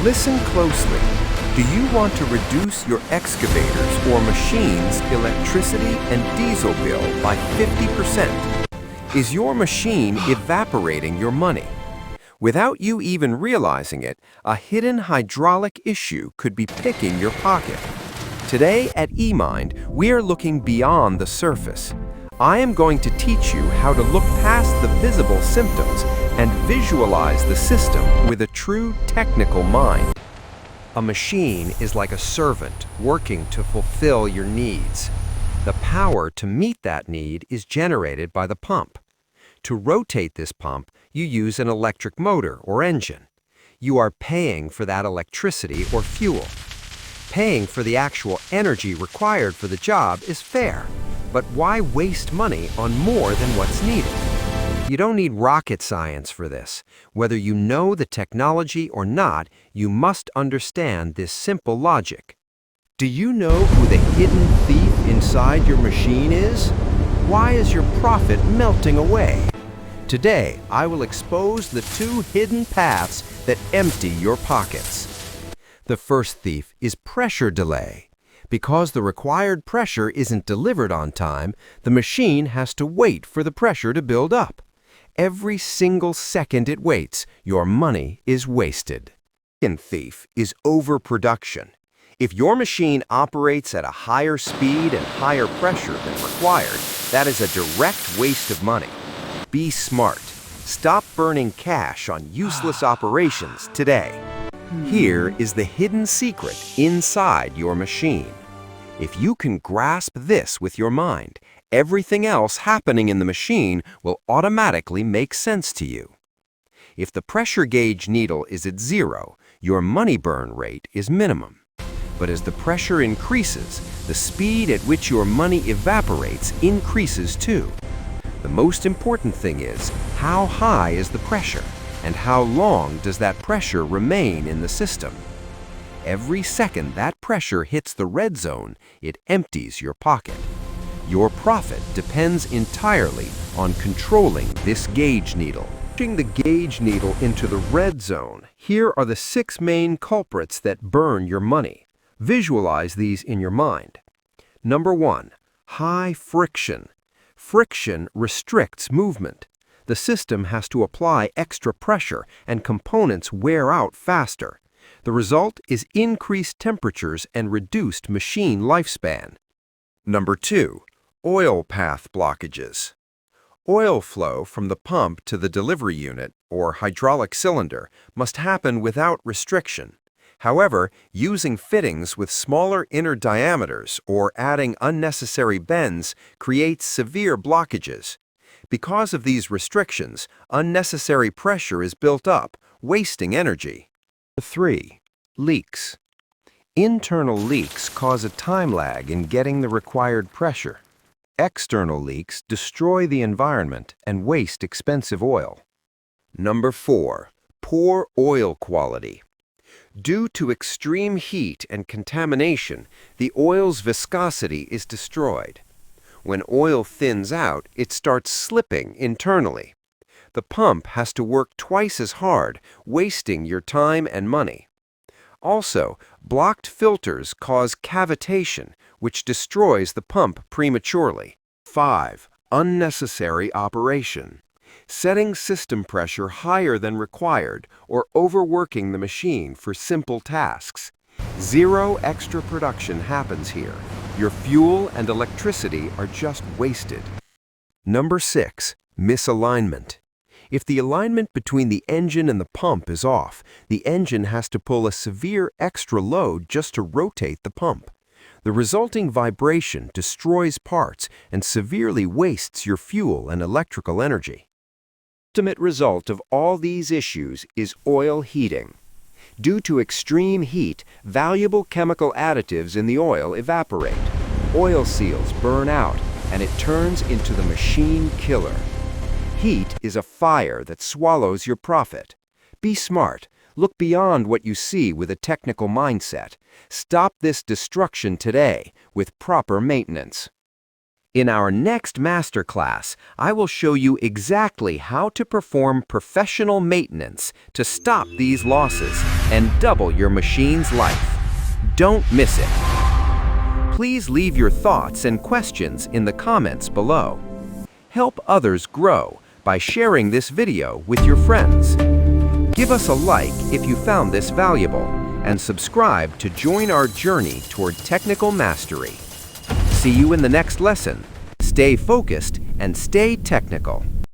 Listen closely. Do you want to reduce your excavator's or machine's electricity and diesel bill by 50%? Is your machine evaporating your money? Without you even realizing it, a hidden hydraulic issue could be picking your pocket. Today at eMind, we are looking beyond the surface. I am going to teach you how to look past the visible symptoms and visualize the system with a true technical mind. A machine is like a servant working to fulfill your needs. The power to meet that need is generated by the pump. To rotate this pump, you use an electric motor or engine. You are paying for that electricity or fuel. Paying for the actual energy required for the job is fair, but why waste money on more than what's needed? You don't need rocket science for this. Whether you know the technology or not, you must understand this simple logic. Do you know who the hidden thief inside your machine is? Why is your profit melting away? Today, I will expose the two hidden paths that empty your pockets. The first thief is pressure delay. Because the required pressure isn't delivered on time, the machine has to wait for the pressure to build up. Every single second it waits, your money is wasted. The second thief is overproduction. If your machine operates at a higher speed and higher pressure than required, that is a direct waste of money. Be smart. Stop burning cash on useless operations today. Here is the hidden secret inside your machine. If you can grasp this with your mind, everything else happening in the machine will automatically make sense to you. If the pressure gauge needle is at 0, your money burn rate is minimum. But as the pressure increases, the speed at which your money evaporates increases too. The most important thing is, how high is the pressure, and how long does that pressure remain in the system? Every second that pressure hits the red zone, it empties your pocket. Your profit depends entirely on controlling this gauge needle. Pushing the gauge needle into the red zone, here are the 6 main culprits that burn your money. Visualize these in your mind. Number 1, high friction. Friction restricts movement. The system has to apply extra pressure and components wear out faster. The result is increased temperatures and reduced machine lifespan. Number 2, oil path blockages. Oil flow from the pump to the delivery unit, or hydraulic cylinder, must happen without restriction. However, using fittings with smaller inner diameters or adding unnecessary bends creates severe blockages. Because of these restrictions, unnecessary pressure is built up, wasting energy. 3, leaks. Internal leaks cause a time lag in getting the required pressure. External leaks destroy the environment and waste expensive oil. Number 4, poor oil quality. Due to extreme heat and contamination, the oil's viscosity is destroyed. When oil thins out, it starts slipping internally. The pump has to work twice as hard, wasting your time and money. Also, blocked filters cause cavitation, which destroys the pump prematurely. 5, unnecessary operation. Setting system pressure higher than required or overworking the machine for simple tasks. 0 extra production happens here. Your fuel and electricity are just wasted. Number 6, misalignment. If the alignment between the engine and the pump is off, the engine has to pull a severe extra load just to rotate the pump. The resulting vibration destroys parts and severely wastes your fuel and electrical energy. The ultimate result of all these issues is oil heating. Due to extreme heat, valuable chemical additives in the oil evaporate. Oil seals burn out, and it turns into the machine killer. Heat is a fire that swallows your profit. Be smart. Look beyond what you see with a technical mindset. Stop this destruction today with proper maintenance. In our next masterclass, I will show you exactly how to perform professional maintenance to stop these losses and double your machine's life. Don't miss it. Please leave your thoughts and questions in the comments below. Help others grow by sharing this video with your friends. Give us a like if you found this valuable, and subscribe to join our journey toward technical mastery. See you in the next lesson. Stay focused and stay technical.